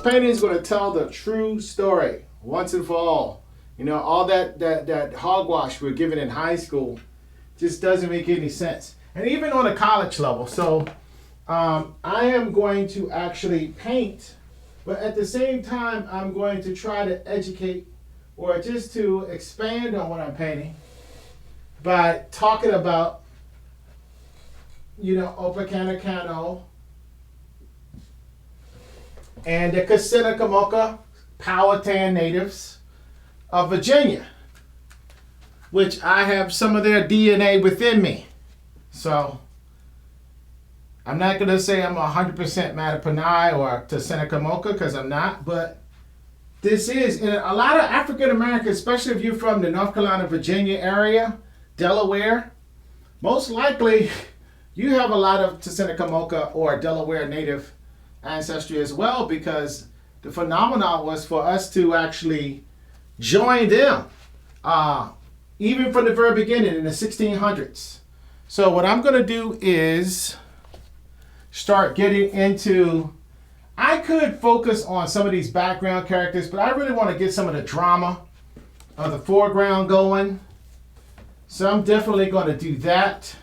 painting is going to tell the true story once and for all. You know, all that hogwash we're given in high school just doesn't make any sense. And even on a college level. So I am going to actually paint, but at the same time, I'm going to try to educate or just to expand on what I'm painting by talking about, you know, Tsenacommacah and the Tsenacommacah Powhatan natives of Virginia, which I have some of their DNA within me. So I'm not going to say I'm 100% Matoaka or Tsenacommacah because I'm not, but this is, and a lot of African Americans, especially if you're from the North Carolina, Virginia area, Delaware, most likely you have a lot of Tsenacommacah or Delaware native ancestry as well, because the phenomenon was for us to actually join them, even from the very beginning in the 1600s. So what I'm going to do is start getting into, I could focus on some of these background characters, but I really want to get some of the drama of the foreground going. So I'm definitely going to do that.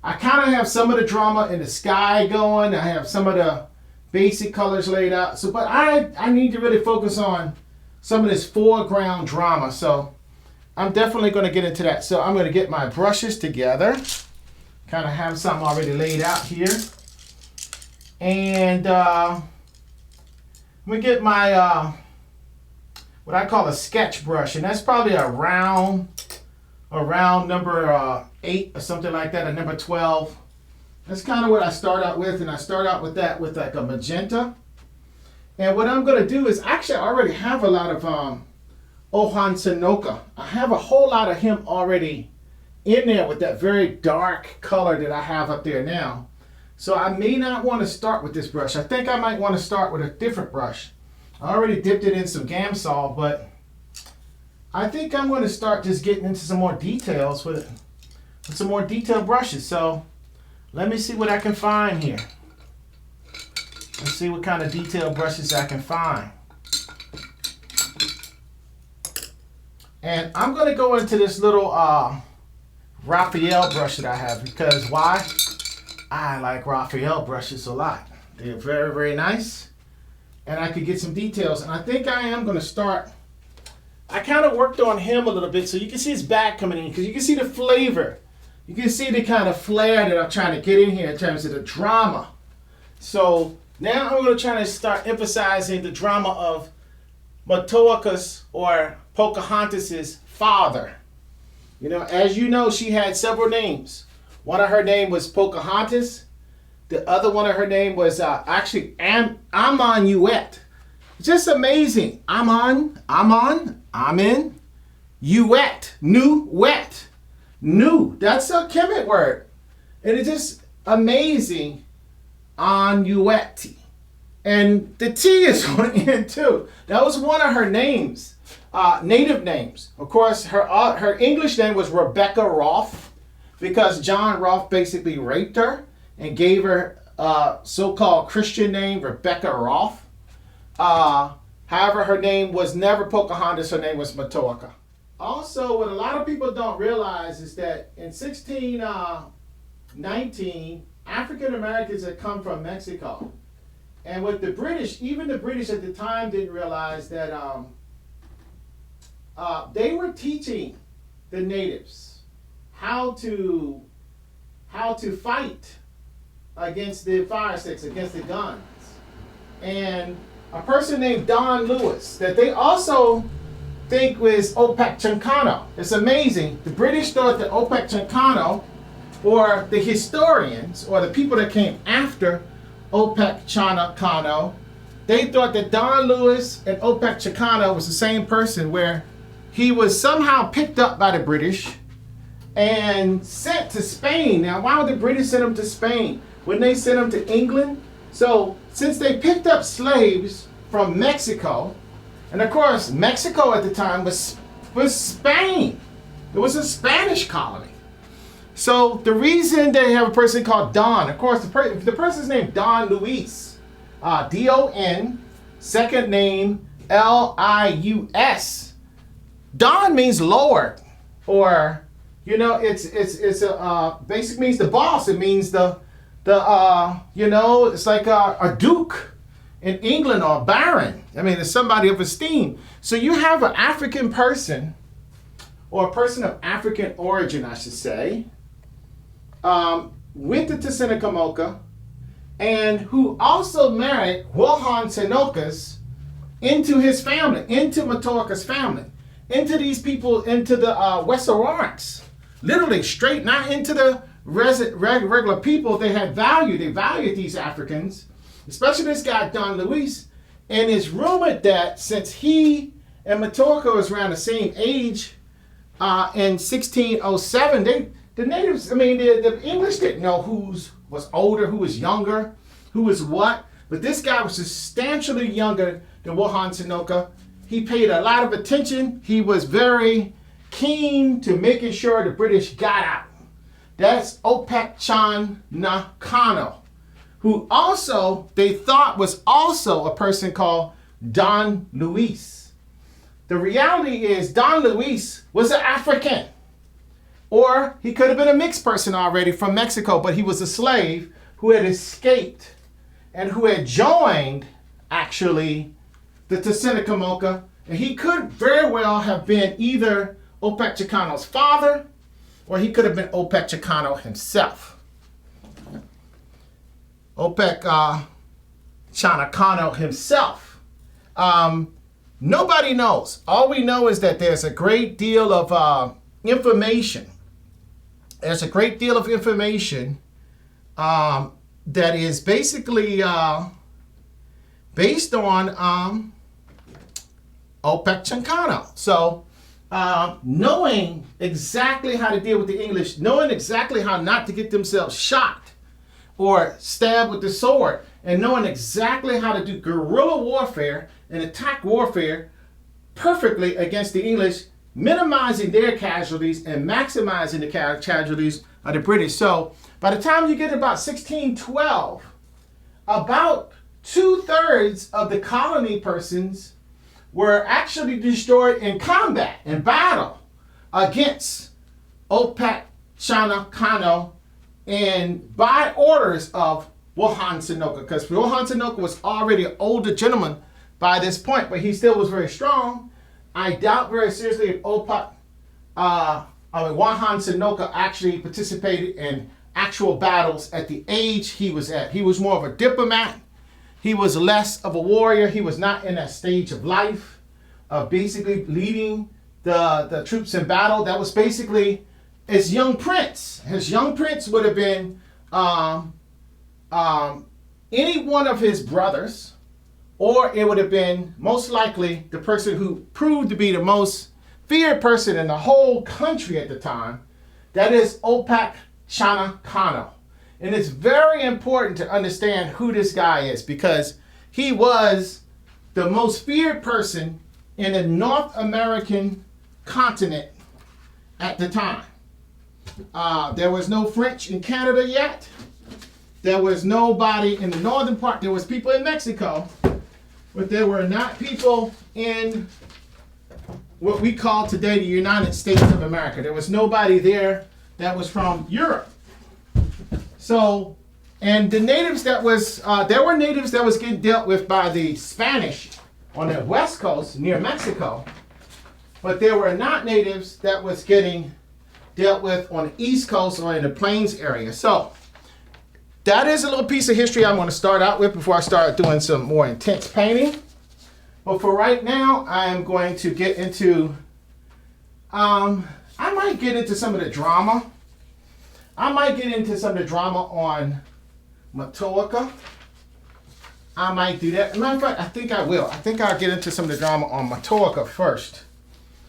I kind of have some of the drama in the sky going. I have some of the basic colors laid out. So, but I need to really focus on some of this foreground drama. So I'm definitely going to get into that. So I'm going to get my brushes together. Kind of have some already laid out here. And I'm going to get my, what I call a sketch brush. And that's probably around number 8 or something like that, or number 12. That's kind of what I start out with, and I start out with that with like a magenta. And what I'm going to do is, actually I already have a lot of Tsenacommacah. I have a whole lot of him already in there with that very dark color that I have up there now. So I may not want to start with this brush. I think I might want to start with a different brush. I already dipped it in some Gamsol, but I think I'm going to start just getting into some more details with some more detailed brushes. So let me see what I can find here. Let's see what kind of detailed brushes I can find. And I'm going to go into this little Raphael brush that I have, because why? I like Raphael brushes a lot. They're very, very nice. And I could get some details. And I think I am going to start. I kind of worked on him a little bit, so you can see his back coming in, because you can see the flavor. You can see the kind of flair that I'm trying to get in here in terms of the drama. So now I'm going to try to start emphasizing the drama of Matoaka's or Pocahontas's father. You know, as you know, she had several names. One of her name was Pocahontas. The other one of her name was actually Amanuet. Just amazing. Amen, Uet, new, wet, new. That's a Kemet word. And it's just amazing. Anueti. And the T is on the end too. That was one of her names, native names. Of course, her English name was Rebecca Rolfe, because John Rolfe basically raped her and gave her a so-called Christian name, Rebecca Rolfe. However, her name was never Pocahontas, her name was Matoaka. Also, what a lot of people don't realize is that in 1619, African Americans had come from Mexico. And with the British, even the British at the time didn't realize that they were teaching the natives how to fight against the fire sticks, against the guns. And a person named Don Lewis, that they also think was Opec Chancano. It's amazing. The British thought that Opec Chancano, or the historians, or the people that came after Opec Chancano, they thought that Don Lewis and Opec Chancano was the same person, where he was somehow picked up by the British and sent to Spain. Now, why would the British send him to Spain? Wouldn't they send him to England? So, since they picked up slaves from Mexico, and of course, Mexico at the time was Spain. It was a Spanish colony. So the reason they have a person called Don, of course, the person's name Don Luis, D-O-N, second name L-I-U-S. Don means Lord, or it's basically means the boss. It means it's like a duke in England, or a baron. I mean, it's somebody of esteem. So you have an African person, or a person of African origin, I should say, went to Tsenacommacah, and who also married Powhatan Confederacy into his family, into Matoaka's family, into these people, into the Westeros, literally straight, not into the regular people. They had value. They valued these Africans, especially this guy Don Luis. And it's rumored that since he and Matoaka was around the same age, in 1607, the natives, the English didn't know who was older, who was younger, who was what. But this guy was substantially younger than Powhatan Confederacy. He paid a lot of attention. He was very keen to making sure the British got out. That's Tsenacommacah, who also they thought was also a person called Don Luis. The reality is Don Luis was an African. Or he could have been a mixed person already from Mexico, but he was a slave who had escaped and who had joined, actually, the Tsenacommacah. And he could very well have been either Tsenacommacah's father, or he could have been Tsenacommacah himself. Tsenacommacah himself. Nobody knows. All we know is that there's a great deal of information. There's a great deal of information that is basically based on Tsenacommacah. So knowing exactly how to deal with the English, knowing exactly how not to get themselves shot or stabbed with the sword, and knowing exactly how to do guerrilla warfare and attack warfare perfectly against the English, minimizing their casualties and maximizing the casualties of the British. So by the time you get about 1612, about 2/3 of the colony persons were actually destroyed in combat, in battle, against Tsenacommacah, and by orders of Powhatan Confederacy, because Powhatan Confederacy was already an older gentleman by this point, but he still was very strong. I doubt very seriously if Powhatan Confederacy actually participated in actual battles at the age he was at. He was more of a diplomat. He was less of a warrior. He was not in that stage of life of basically leading the troops in battle. That was basically his young prince. His young prince would have been any one of his brothers, or it would have been most likely the person who proved to be the most feared person in the whole country at the time. That is Tsenacommacah. And it's very important to understand who this guy is, because he was the most feared person in the North American continent at the time. There was no French in Canada yet. There was nobody in the northern part. There was people in Mexico, but there were not people in what we call today the United States of America. There was nobody there that was from Europe. So, and the natives that was, there were natives that was getting dealt with by the Spanish on the west coast near Mexico, but there were not natives that was getting dealt with on the east coast or in the plains area. So, that is a little piece of history I'm going to start out with before I start doing some more intense painting. But for right now, I am going to get into, I might get into some of the drama. I might get into some of the drama on Matoaka. I might do that. As a matter of fact, I think I will. I think I'll get into some of the drama on Matoaka first,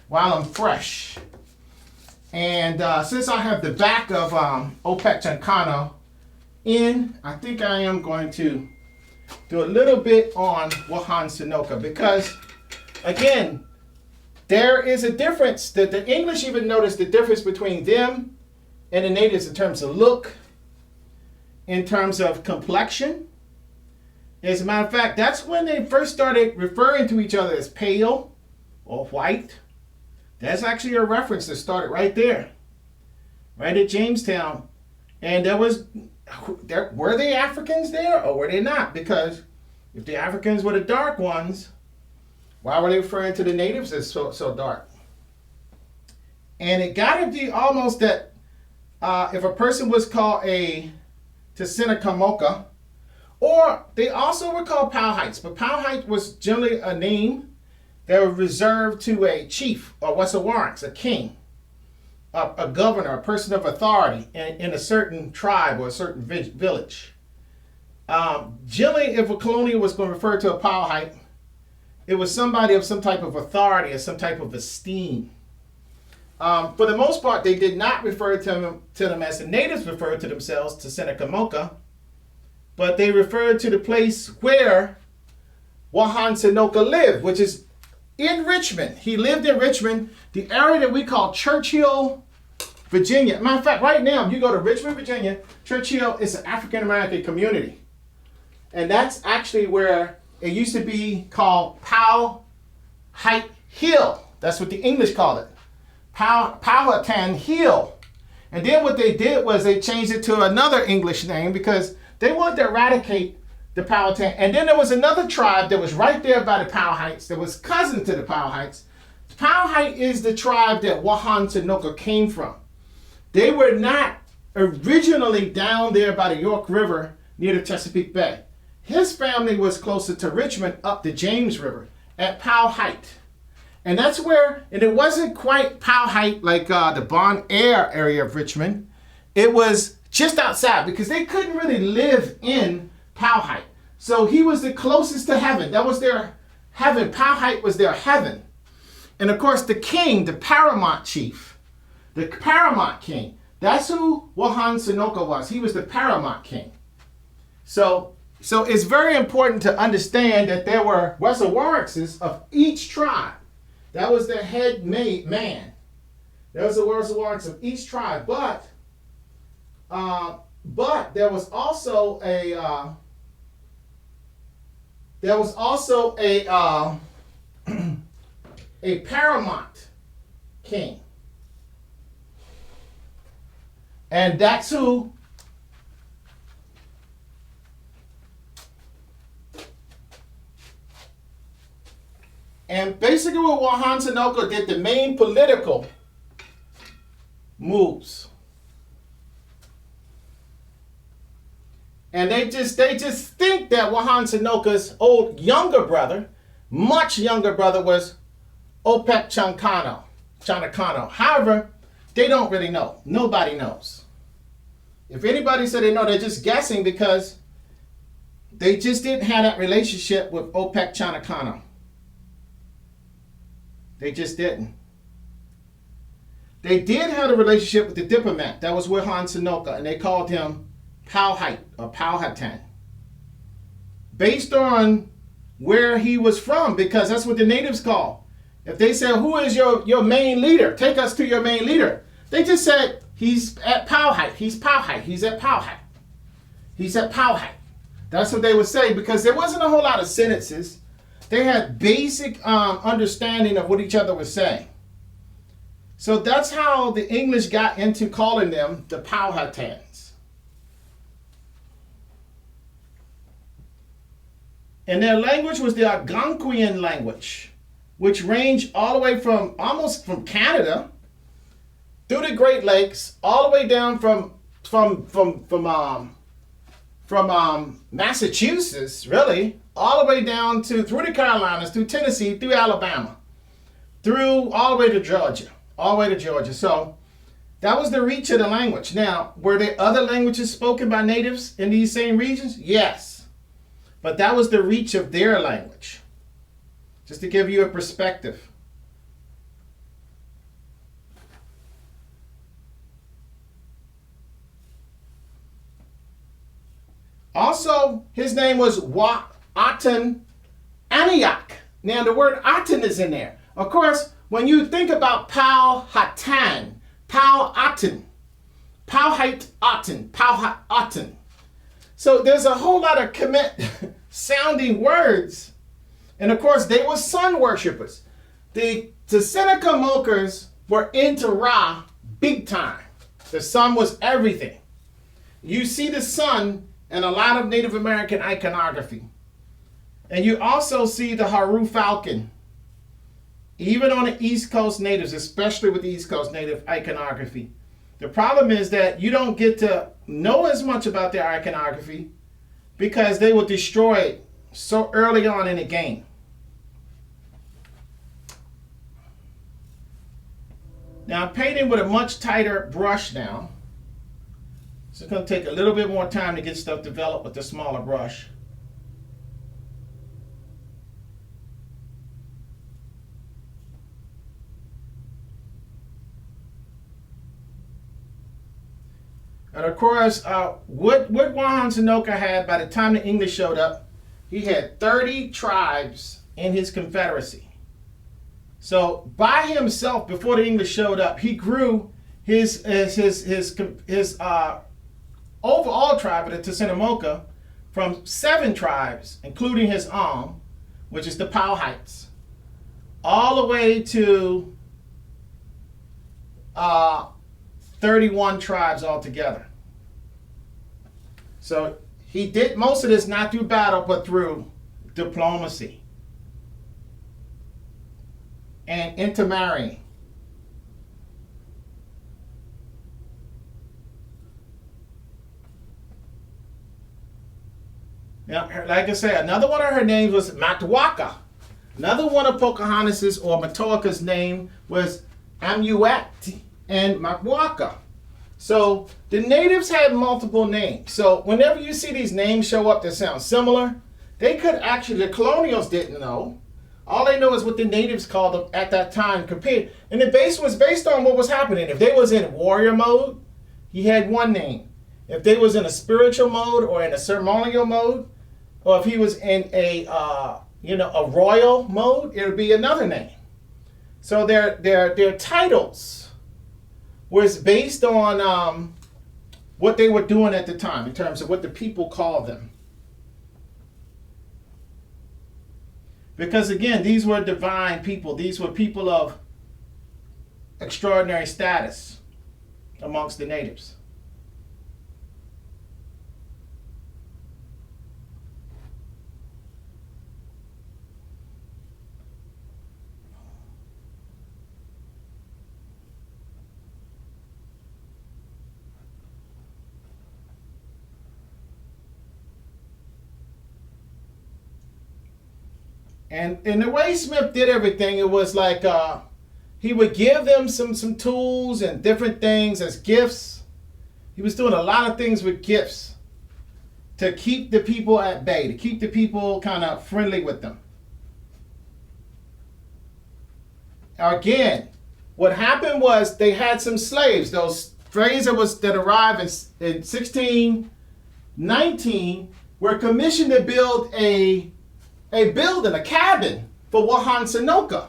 while I'm fresh. And since I have the back of Tsenacommacah in, I think I am going to do a little bit on Powhatan Confederacy, because, again, there is a difference that the English even noticed the difference between them and the natives in terms of look, in terms of complexion. As a matter of fact, that's when they first started referring to each other as pale or white. That's actually a reference that started right there, right at Jamestown. And were they Africans there or were they not? Because if the Africans were the dark ones, why were they referring to the natives as so dark? And it got to be almost that if a person was called a Tsenacommacah, or they also were called Powhatan, but Powhatan was generally a name that was reserved to a chief or Wessawarrants, a king, a governor, a person of authority in a certain tribe or a certain village. Generally, if a colonial was going to refer to a Powhatan, it was somebody of some type of authority or some type of esteem. For the most part, they did not refer to them as the natives referred to themselves, to Tsenacommacah, but they referred to the place where Powhatan Tsenacommacah lived, which is in Richmond. He lived in Richmond, the area that we call Churchill, Virginia. Matter of fact, right now, if you go to Richmond, Virginia, Churchill is an African-American community. And that's actually where it used to be called Powhatan Hill. That's what the English call it. Powhatan Hill. And then what they did was they changed it to another English name because they wanted to eradicate the Powhatan. And then there was another tribe that was right there by the Powhatans that was cousin to the Powhatans. Powhatan is the tribe that Powhatan Tsenacommacah came from. They were not originally down there by the York River near the Chesapeake Bay. His family was closer to Richmond up the James River at Powhatan. And that's where, and it wasn't quite Powhatan like the Bon Air area of Richmond. It was just outside because they couldn't really live in Powhatan. So he was the closest to heaven. That was their heaven. Powhatan was their heaven. And of course, the king, the paramount chief, the paramount king, that's who Powhatan Tsenacommacah was. He was the paramount king. So it's very important to understand that there were Wessawarrants of each tribe. That was the head man. That was the Wessawarrants of each tribe. But there was also a a paramount king. And that's who and basically what Powhatan Tsenacommacah did the main political moves. And they just think that Powhatan Tsenacommacah's younger brother, much younger brother, was Opec Chanakano. However, they don't really know. Nobody knows. If anybody said they know, they're just guessing because they just didn't have that relationship with Opec Chanakano. They just didn't. They did have a relationship with the diplomat. That was Powhatan Tsenacommacah, and they called him Powhatan or Powhatan. Based on where he was from, because that's what the natives call. If they said, who is your main leader? Take us to your main leader. They just said, he's at Powhatan. He's Powhatan. He's at Powhatan. He's at Powhatan. That's what they would say because there wasn't a whole lot of sentences. They had basic understanding of what each other was saying. So that's how the English got into calling them the Powhatans. And their language was the Algonquian language, which ranged all the way almost from Canada through the Great Lakes, all the way down from Massachusetts, really, all the way down through the Carolinas, through Tennessee, through Alabama, all the way to Georgia. So that was the reach of the language. Now, were there other languages spoken by natives in these same regions? Yes. But that was the reach of their language. Just to give you a perspective. Also, his name was Powhatan Aniak. Now, the word Aten is in there. Of course, when you think about Powhatan, Powhatan. So there's a whole lot of Kemet sounding words. And of course, they were sun worshippers. The Tsenacommacahs were into Ra big time. The sun was everything. You see the sun in a lot of Native American iconography. And you also see the Haru falcon. Even on the East Coast natives, especially with the East Coast native iconography. The problem is that you don't get to know as much about their iconography because they were destroyed so early on in the game. Now I'm painting with a much tighter brush now. So it's going to take a little bit more time to get stuff developed with the smaller brush. And of course, what Powhatan Confederacy had by the time the English showed up, he had 30 tribes in his confederacy. So by himself, before the English showed up, he grew his overall tribe of the Tsenacommacah from 7 tribes, including his arm, which is the Powhats, all the way to 31 tribes altogether. So he did most of this not through battle, but through diplomacy and intermarrying. Now, like I said, another one of her names was Matoaka. Another one of Pocahontas' or Matoaka's name was Amuet and Matoaka. So the natives had multiple names. So whenever you see these names show up that sound similar, they could actually, the colonials didn't know. All they know is what the natives called them at that time compared. And the base was based on what was happening. If they was in warrior mode, he had one name. If they was in a spiritual mode or in a ceremonial mode, or if he was in a royal mode, it would be another name. So their titles was based on what they were doing at the time in terms of what the people called them. Because again, these were divine people. These were people of extraordinary status amongst the natives. And the way Smith did everything, it was like he would give them some tools and different things as gifts. He was doing a lot of things with gifts to keep the people at bay, to keep the people kind of friendly with them. Again, what happened was they had some slaves. Those slaves that arrived in 1619 were commissioned to build a building, a cabin for Powhatan Confederacy.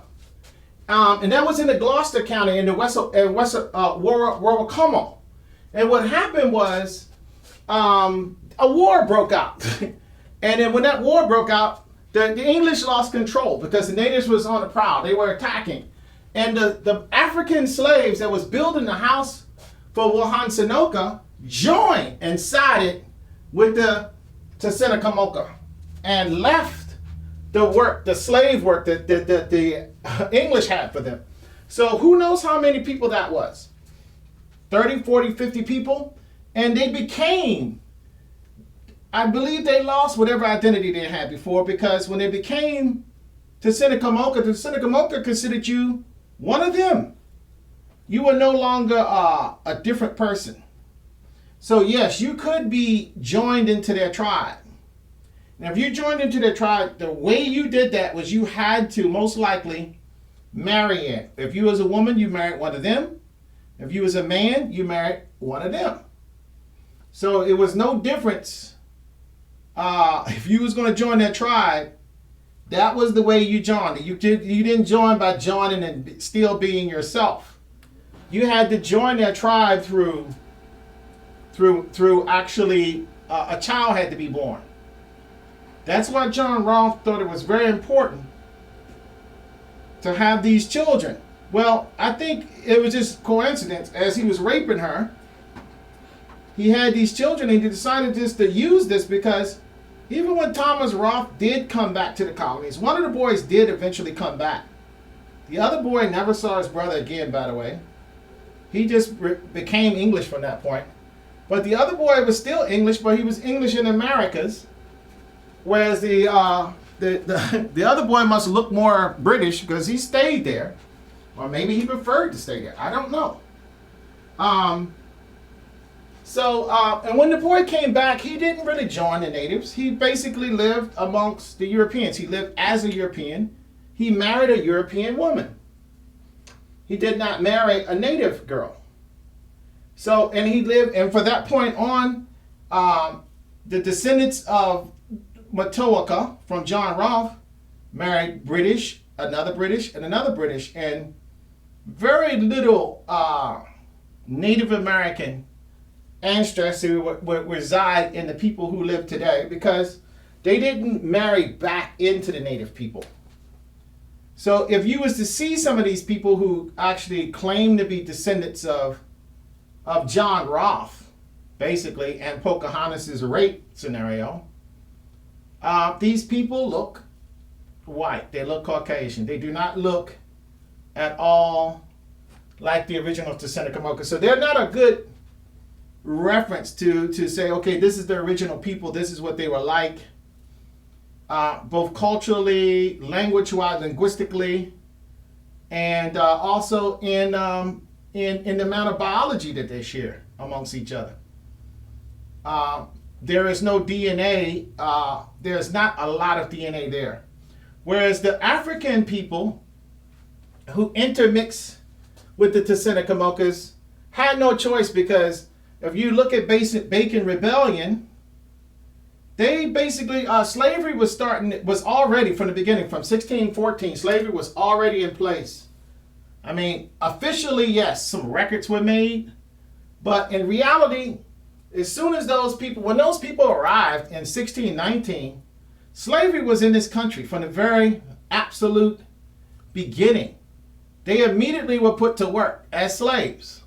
And that was in the Gloucester County in the west Warwick. And what happened was a war broke out. And then when that war broke out, the English lost control because the natives was on the prowl. They were attacking. And the African slaves that was building the house for Powhatan Confederacy joined and sided with the Tsenacommacah and left the slave work that the English had for them. So who knows how many people that was? 30, 40, 50 people. And they became, I believe they lost whatever identity they had before, because when they became Tsenacommacah, the Tsenacommacah considered you one of them. You were no longer a different person. So yes, you could be joined into their tribe. Now, if you joined into their tribe, the way you did that was you had to most likely marry it. If you was a woman, you married one of them. If you was a man, you married one of them. So it was no difference. If you was going to join that tribe, that was the way you joined. You didn't join by joining and still being yourself. You had to join that tribe through through actually a child had to be born. That's why John Rolfe thought it was very important to have these children. Well, I think it was just coincidence. As he was raping her, he had these children, and he decided just to use this because even when Thomas Rolfe did come back to the colonies, one of the boys did eventually come back. The other boy never saw his brother again, by the way. He just became English from that point. But the other boy was still English, but he was English in Americas. Whereas the other boy must look more British because he stayed there. Or maybe he preferred to stay there. I don't know. And when the boy came back, he didn't really join the natives. He basically lived amongst the Europeans. He lived as a European. He married a European woman. He did not marry a native girl. So, and he lived, and for that point on, the descendants of Matoaka from John Rolfe married British, another British, and another British, and very little Native American ancestry would reside in the people who live today because they didn't marry back into the native people. So if you was to see some of these people who actually claim to be descendants of John Rolfe, basically, and Pocahontas' rape scenario, these people look white. They look Caucasian. They do not look at all like the original Tsenacommacah. So they're not a good reference to say, okay, this is the original people. This is what they were like. Both culturally, language-wise, linguistically, and also in the amount of biology that they share amongst each other. There is no DNA. There's not a lot of DNA there. Whereas the African people who intermix with the Tsenacommacahs had no choice because if you look at Bacon Rebellion, they basically, slavery was already from the beginning, from 1614, slavery was already in place. I mean, officially, yes, some records were made, but in reality, as soon as when those people arrived in 1619, slavery was in this country from the very absolute beginning. They immediately were put to work as slaves.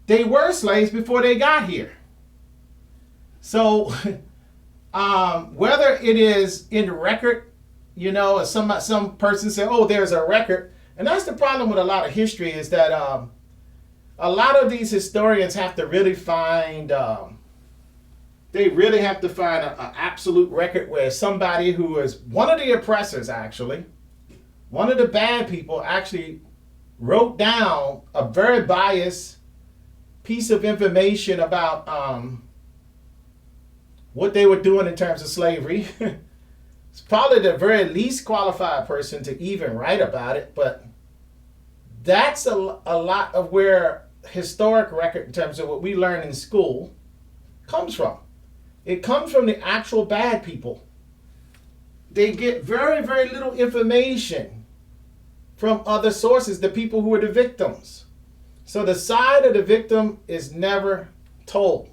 They were slaves before they got here. So, whether it is in record, as some person say, oh, there's a record. And that's the problem with a lot of history is that a lot of these historians have to really find, an absolute record where somebody who is one of the oppressors, actually, one of the bad people actually wrote down a very biased piece of information about what they were doing in terms of slavery. It's probably the very least qualified person to even write about it, but that's a lot of where historic record in terms of what we learn in school comes from. It comes from the actual bad people. They get very, very little information from other sources, the people who are the victims. So the side of the victim is never told.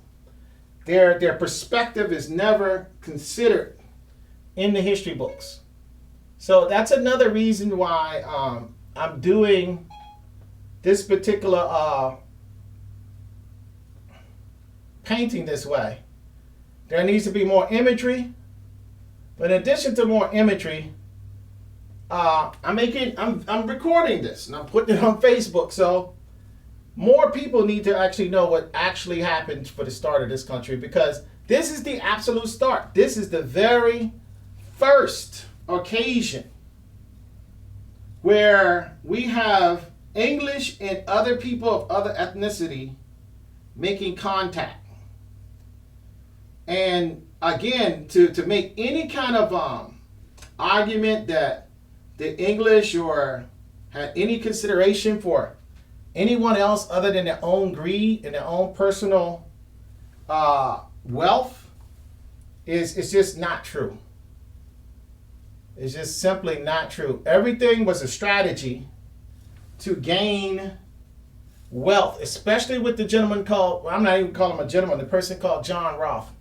Their perspective is never considered in the history books. So that's another reason why I'm doing this particular painting this way. There needs to be more imagery, but in addition to more imagery, I'm recording this and I'm putting it on Facebook. So more people need to actually know what actually happened for the start of this country, because this is the absolute start. This is the very first occasion where we have English and other people of other ethnicity making contact. And again, to make any kind of argument that the English or had any consideration for anyone else other than their own greed and their own personal wealth is just not true. It's just simply not true. Everything was a strategy to gain wealth, especially with the gentleman called, well, I'm not even calling him a gentleman, the person called John Rolfe.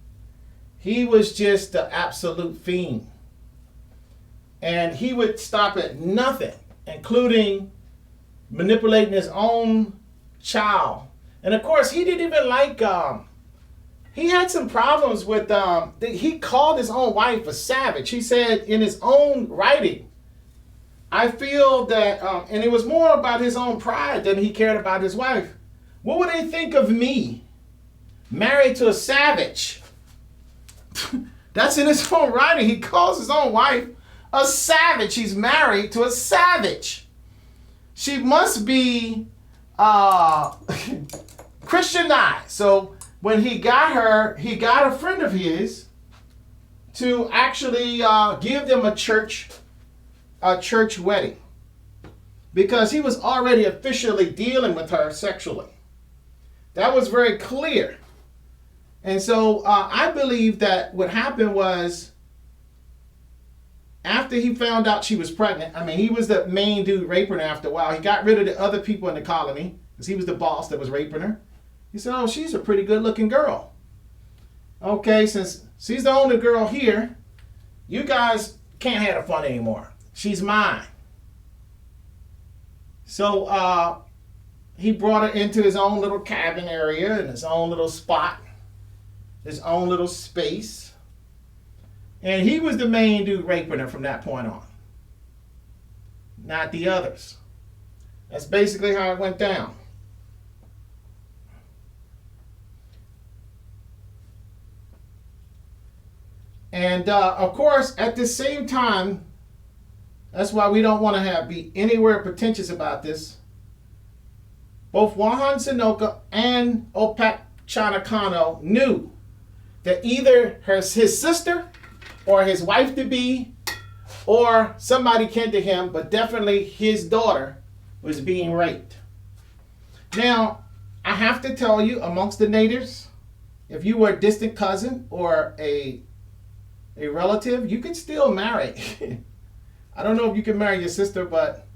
He was just the absolute fiend. And he would stop at nothing, including manipulating his own child. And of course, he didn't even like, he had some problems with, he called his own wife a savage. He said in his own writing, I feel that, and it was more about his own pride than he cared about his wife. What would they think of me, married to a savage? That's in his own writing. He calls his own wife a savage. He's married to a savage. She must be Christianized. So when he got her, he got a friend of his to actually give them a church wedding, because he was already officially dealing with her sexually. That was very clear. And so I believe that what happened was, after he found out she was pregnant, I mean, he was the main dude raping her after a while. He got rid of the other people in the colony because he was the boss that was raping her. He said, oh, she's a pretty good looking girl. Okay, since she's the only girl here, you guys can't have the fun anymore. She's mine. So he brought her into his own little cabin area and his own little spot, his own little space. And he was the main dude raping her from that point on, not the others. That's basically how it went down. And of course, at the same time, that's why we don't want to be anywhere pretentious about this. Both Powhatan Tsenacommacah and Tsenacommacah knew that either his sister or his wife-to-be or somebody kin to him, but definitely his daughter, was being raped. Now, I have to tell you, amongst the natives, if you were a distant cousin or a relative, you could still marry. I don't know if you can marry your sister, but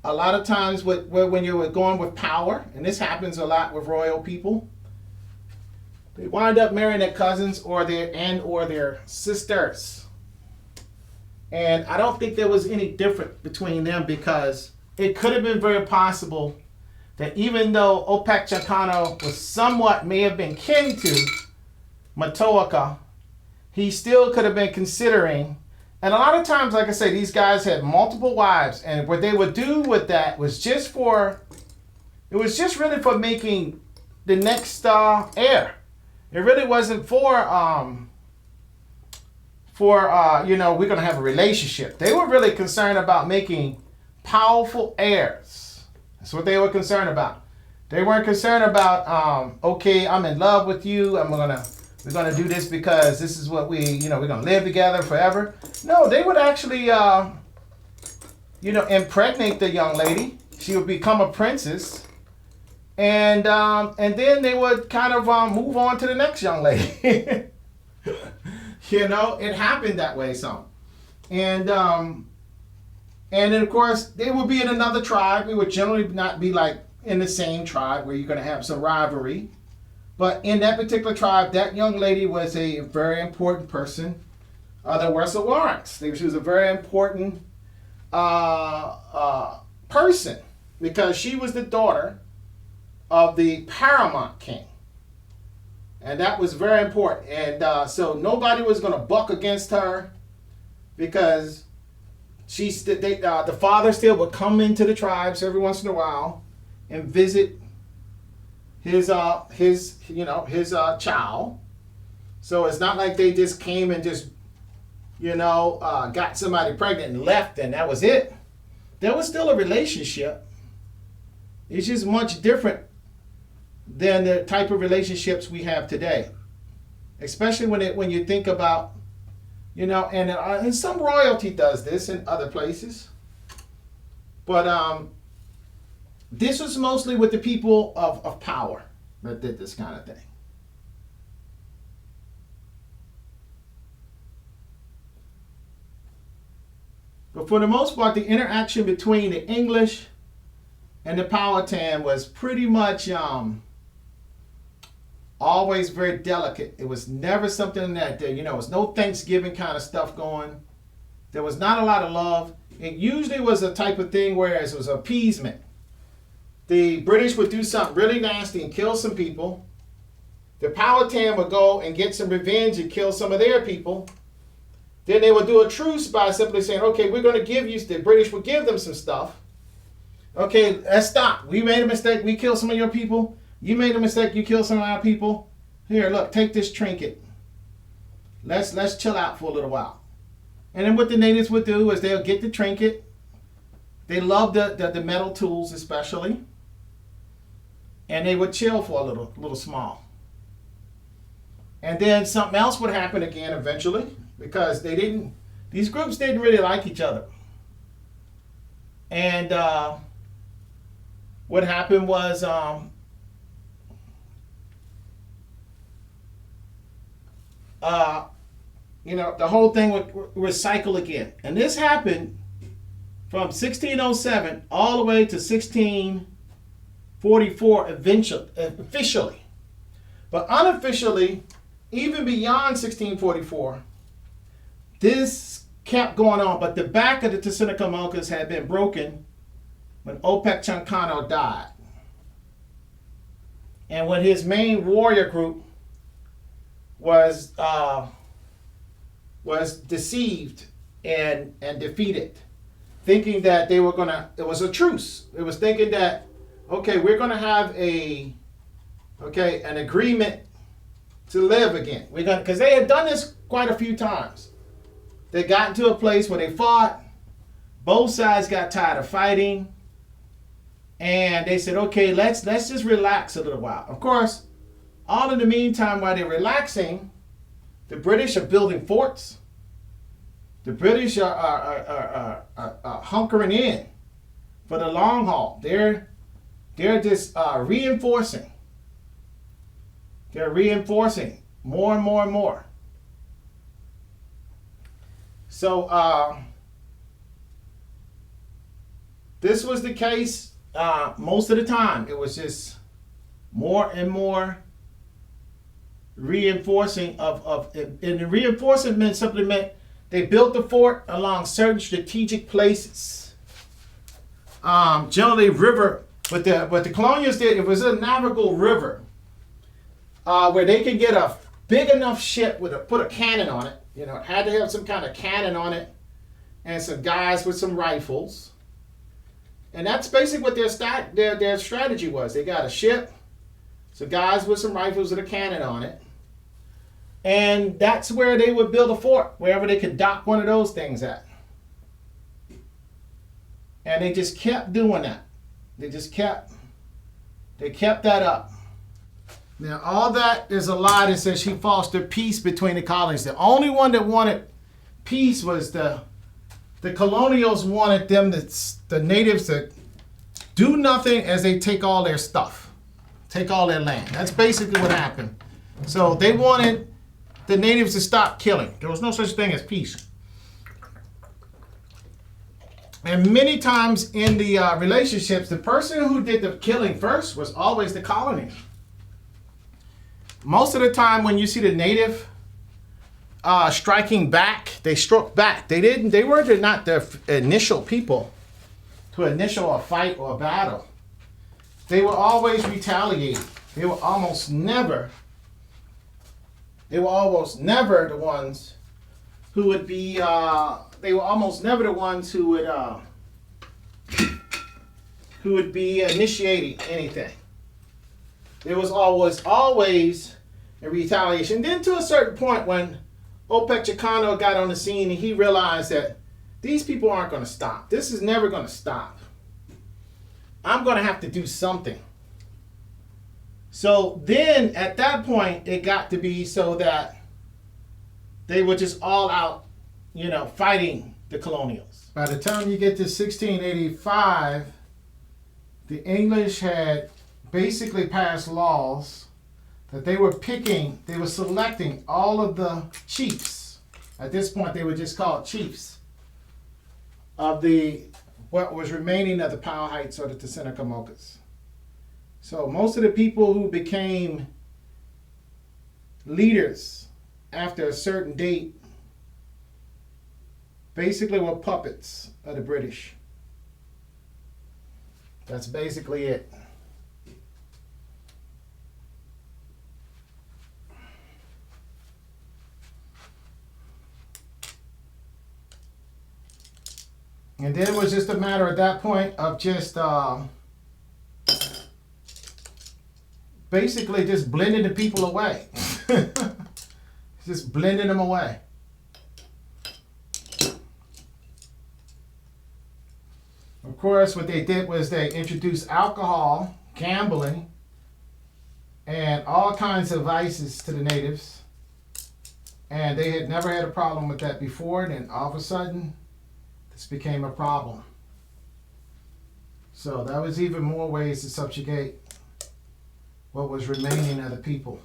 a lot of times when you're going with power, and this happens a lot with royal people, they wind up marrying their cousins or their sisters. And I don't think there was any difference between them, because it could have been very possible that even though Tsenacommacah was somewhat may have been kin to Matoaka, he still could have been considering. And a lot of times, like I say, these guys had multiple wives, and what they would do with that was just really for making the next heir. It really wasn't for we're going to have a relationship. They were really concerned about making powerful heirs. That's what they were concerned about. They weren't concerned about, okay, I'm in love with you. We're gonna do this because this is what we're gonna live together forever. No, they would actually, impregnate the young lady. She would become a princess. And then they would kind of move on to the next young lady. It happened that way some. And then of course they would be in another tribe. It would generally not be like in the same tribe where you're going to have some rivalry. But in that particular tribe, that young lady was a very important person. There were some warrants. She was a very important person, because she was the daughter of the paramount king. And that was very important. And so nobody was going to buck against her, because the father still would come into the tribes every once in a while and visit his child. So it's not like they just came and just got somebody pregnant and left and that was it. There was still a relationship. It's just much different than the type of relationships we have today, especially when you think about and some royalty does this in other places, but this was mostly with the people of power that did this kind of thing. But for the most part, the interaction between the English and the Powhatan was pretty much always very delicate. It was never something that, you know, it was no Thanksgiving kind of stuff going. There was not a lot of love. It usually was a type of thing where it was appeasement. The British would do something really nasty and kill some people. The Powhatan would go and get some revenge and kill some of their people. Then they would do a truce by simply saying, okay, we're going to give you, the British would give them some stuff. Okay, let's stop. We made a mistake. We killed some of your people. You made a mistake. You killed some of our people. Here, look, take this trinket. Let's chill out for a little while. And then what the natives would do is they'll get the trinket. They loved the metal tools especially. And they would chill for a little small. And then something else would happen again eventually, because these groups didn't really like each other. And what happened was you know, the whole thing would cycle again. And this happened from 1607 all the way to 1644 officially. But unofficially, even beyond 1644, this kept going on. But the back of the Tsenacommacahs had been broken when Opec died. And when his main warrior group was deceived and defeated, thinking that they were gonna, it was a truce. It was thinking that, okay, we're gonna have an agreement to live again. We're gonna, because they had done this quite a few times. They got into a place where they fought. Both sides got tired of fighting, and they said, okay, let's just relax a little while. Of course, all in the meantime, while they're relaxing, the British are building forts. The British are hunkering in for the long haul. They're just reinforcing. They're reinforcing more and more and more. So this was the case most of the time. It was just more and more reinforcing and the reinforcement simply meant they built the fort along certain strategic places. Generally river, but the colonials did, it was a navigable river where they could get a big enough ship put a cannon on it. You know, it had to have some kind of cannon on it and some guys with some rifles. And that's basically what their strategy was. They got a ship, some guys with some rifles with a cannon on it. And that's where they would build a fort, wherever they could dock one of those things at. And they just kept doing that. They kept that up. Now, all that is a lie that says she fostered peace between the colonies. The only one that wanted peace was the colonials wanted the natives to do nothing as they take all their stuff, take all their land. That's basically what happened. So they wanted the natives to stop killing. There was no such thing as peace. And many times in the relationships, the person who did the killing first was always the colony. Most of the time when you see the native striking back, they struck back. They were not the initial people to initial a fight or a battle. They were always retaliating. They were almost never the ones who would be, they were almost never the ones who would be initiating anything. There was always a retaliation. Then to a certain point when Opec got on the scene and he realized that these people aren't going to stop. This is never going to stop. I'm going to have to do something. So then at that point, it got to be so that they were just all out, fighting the colonials. By the time you get to 1685, the English had basically passed laws that they were selecting all of the chiefs. At this point, they were just called chiefs of what was remaining of the Powhats or the Tsenacommacahs. So most of the people who became leaders after a certain date basically were puppets of the British. That's basically it. And then it was just a matter at that point of just basically just blending the people away. Just blending them away. Of course, what they did was they introduced alcohol, gambling, and all kinds of vices to the natives. And they had never had a problem with that before, and then all of a sudden, this became a problem. So that was even more ways to subjugate what was remaining of the people.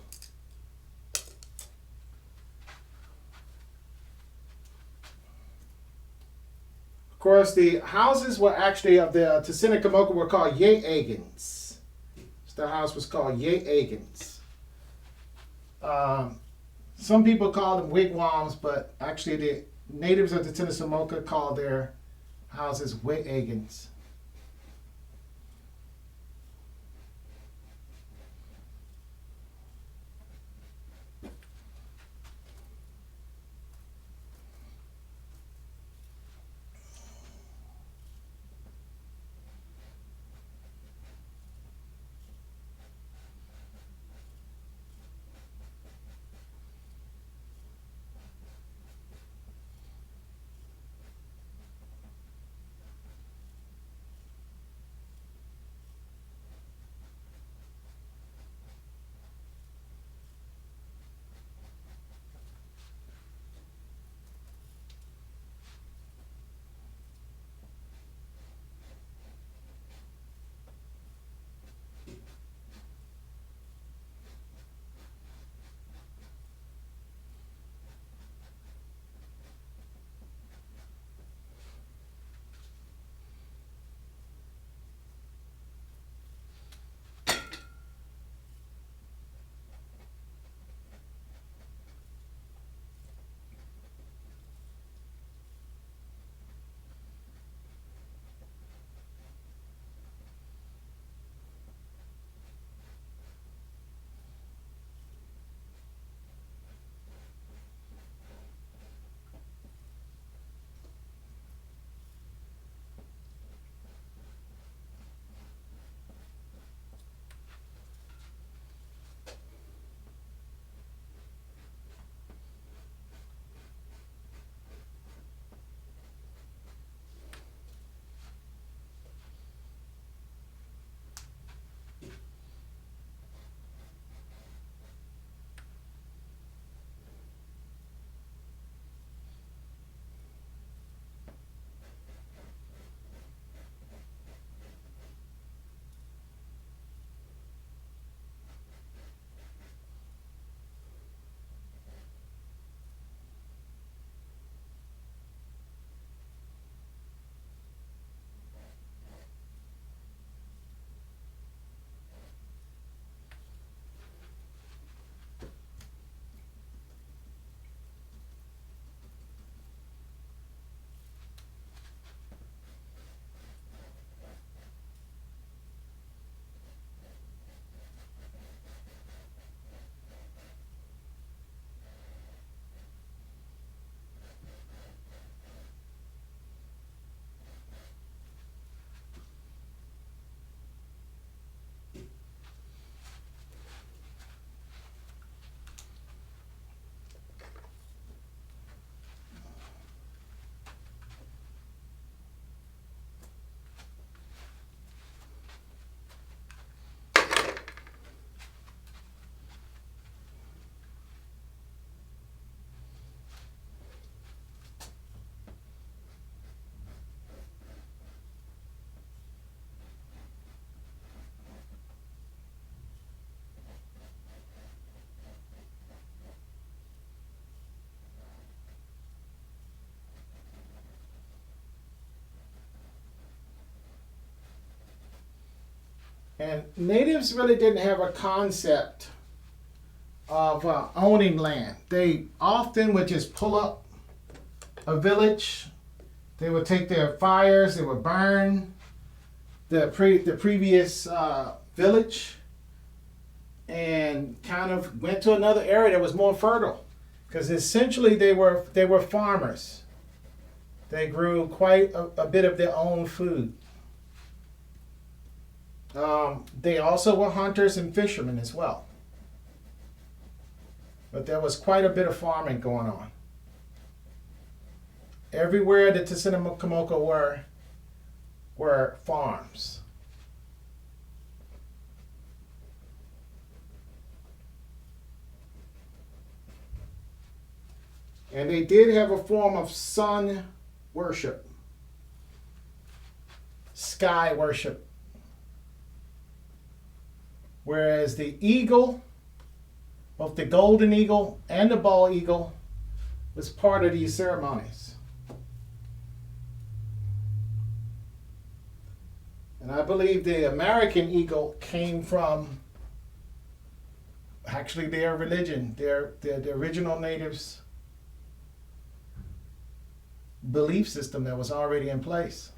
Of course, the houses were actually of the Tsenacommacah were called Ye-Agans. The house was called Ye-Agans. Some people call them wigwams, but actually the natives of the Tsenacommacah call their houses Ye-Agans. And natives really didn't have a concept of owning land. They often would just pull up a village. They would take their fires, they would burn the previous village, and kind of went to another area that was more fertile, because essentially they were farmers. They grew quite a bit of their own food. They also were hunters and fishermen as well. But there was quite a bit of farming going on. Everywhere the Tsenacommacah were farms. And they did have a form of sun worship, sky worship. Whereas the eagle, both the golden eagle and the bald eagle, was part of these ceremonies. And I believe the American eagle came from actually their religion, the original natives' belief system that was already in place.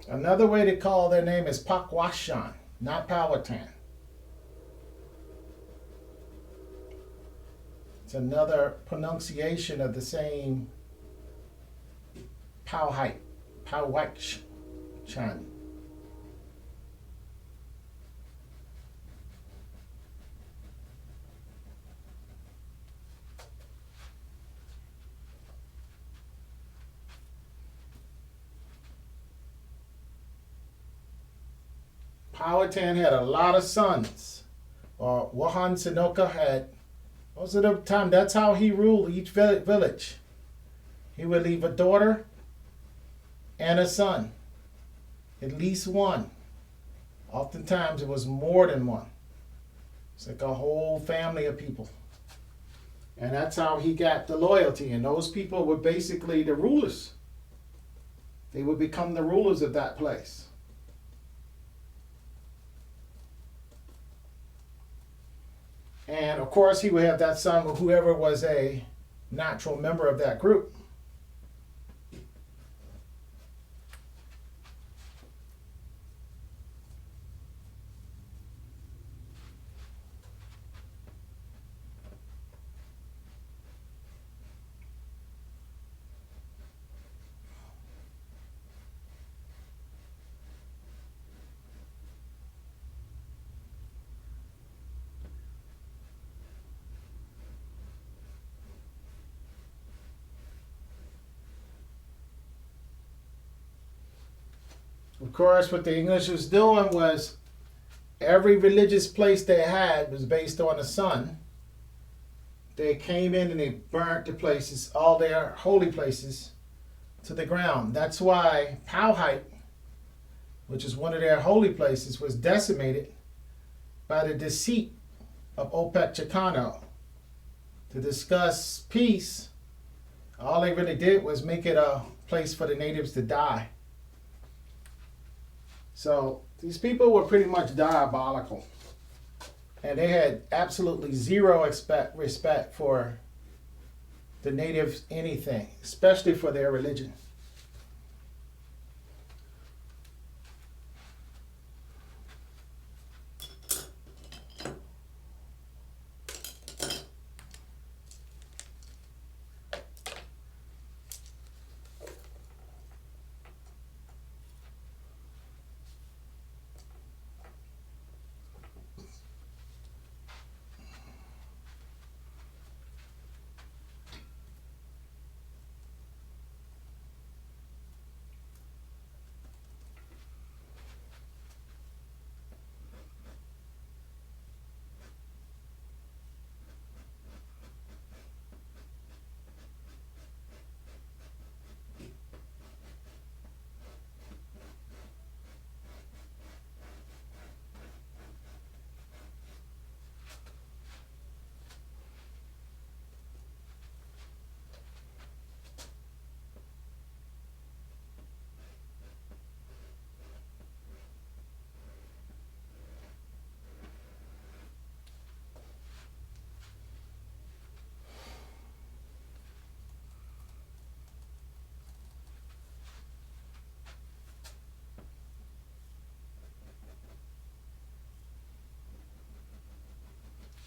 Another way to call their name is Powhatan, not Powhatan. It's another pronunciation of the same Powhatan. Powhatan had a lot of sons. Wahan Senoka had, most of the time, that's how he ruled each village. He would leave a daughter and a son, at least one. Oftentimes it was more than one. It's like a whole family of people. And that's how he got the loyalty. And those people were basically the rulers. They would become the rulers of that place. And of course, he would have that son with whoever was a natural member of that group. Of course, what the English was doing was every religious place they had was based on the sun. They came in and they burnt the places, all their holy places, to the ground. That's why Powhatan, which is one of their holy places, was decimated by the deceit of Opec Chicano. To discuss peace, all they really did was make it a place for the natives to die. So these people were pretty much diabolical. And they had absolutely zero respect for the natives, anything, especially for their religion.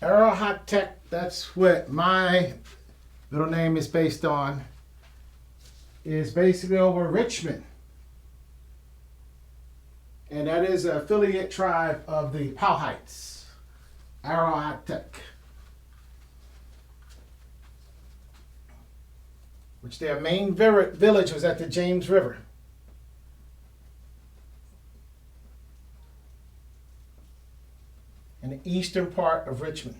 Arohatek, that's what my little name is based on, is basically over Richmond. And that is an affiliate tribe of the Powhatans, Arohatek, which their main village was at the James River. In the eastern part of Richmond.